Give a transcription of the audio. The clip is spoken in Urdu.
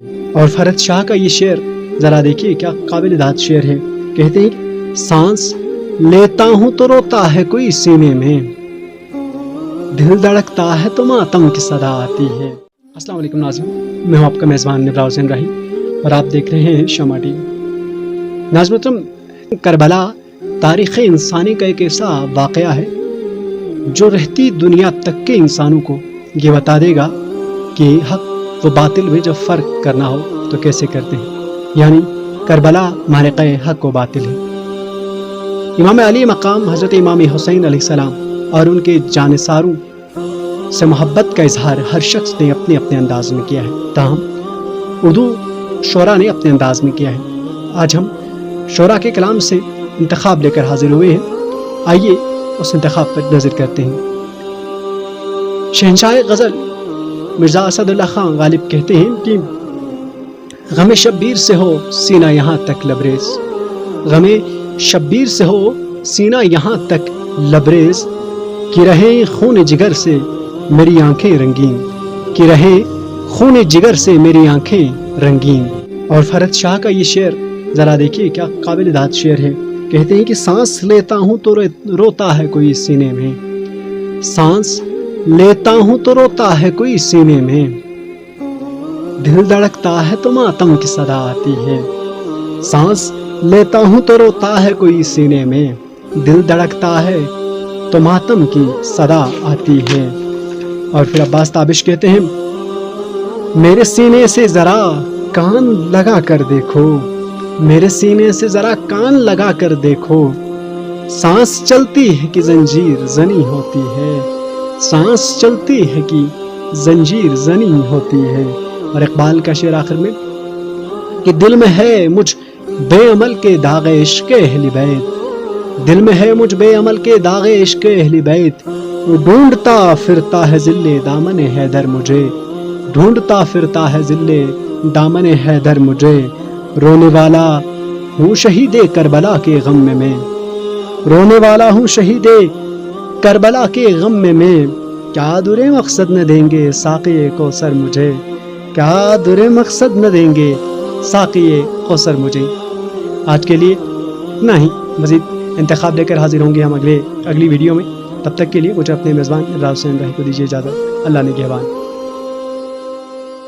اور فرحت شاہ کا یہ شعر ذرا دیکھیے کیا قابل داد شعر ہے. کہتے ہیں کہ سانس لیتا ہوں تو روتا ہے کوئی سینے میں، دل دھڑکتا ہے تو ماتم کی صدا آتی ہے. السلام علیکم ناظرین، میں ہوں آپ کا میزبان نبراء حسین راہی اور آپ دیکھ رہے ہیں شمع ٹی وی. ناظرین، کربلا تاریخ انسانی کا ایک ایسا واقعہ ہے جو رہتی دنیا تک کے انسانوں کو یہ بتا دے گا کہ حق و باطل میں جب فرق کرنا ہو تو کیسے کرتے ہیں. یعنی کربلا معرکہ حق و باطل ہے. امام علی مقام حضرت امام حسین علیہ السلام اور ان کے جانثاروں سے محبت کا اظہار ہر شخص نے اپنے اپنے انداز میں کیا ہے، تاہم اردو شعراء نے اپنے انداز میں کیا ہے. آج ہم شعراء کے کلام سے انتخاب لے کر حاضر ہوئے ہیں. آئیے اس انتخاب پر نظر کرتے ہیں. شہنشاہ غزل مرزا اسد اللہ خان غالب کہتے ہیں کہ غم شبیر سے ہو سینہ یہاں تک لبریز، غم شبیر سے ہو سینہ یہاں تک لبریز، کہ رہے خون جگر سے میری آنکھیں رنگین، کہ رہے خون جگر سے میری آنکھیں رنگین. اور فرحت شاہ کا یہ شعر ذرا دیکھیے کیا قابل داد شعر ہے. کہتے ہیں کہ سانس لیتا ہوں تو روتا ہے کوئی سینے میں، سانس لیتا ہوں تو روتا ہے کوئی سینے میں، دل دھڑکتا ہے تو ماتم کی صدا آتی ہے. سانس لیتا ہوں تو روتا ہے کوئی سینے میں، دل دھڑکتا ہے تو ماتم کی صدا آتی ہے. اور پھر عباس تابش کہتے ہیں میرے سینے سے ذرا کان لگا کر دیکھو، میرے سینے سے ذرا کان لگا کر دیکھو، سانس چلتی ہے کہ زنجیر زنی ہوتی ہے، سانس چلتی ہے کہ زنجیر زنی ہوتی ہے. اور اقبال کا شعر آخر میں کہ دل میں ہے مجھ بے عمل کے داغ عشق اہل بیت، دل میں ہے مجھ بے عمل کے داغ عشق اہل بیت، ڈھونڈتا پھرتا ہے ذل دامن حیدر مجھے، ڈھونڈتا پھرتا ہے ذل دامن حیدر مجھے، رونے والا ہوں شہید کربلا کے غم میں، رونے والا ہوں شہید کربلا کے غم میں، کیا درے مقصد نہ دیں گے ساقی کوثر مجھے، کیا درے مقصد نہ دیں گے ساقی کوثر مجھے. آج کے لیے اتنا ہی، مزید انتخاب لے کر حاضر ہوں گے ہم اگلی ویڈیو میں. تب تک کے لیے مجھے اپنے میزبان نبراء حسین راہی کو دیجیے اجازت. اللہ نگہبان.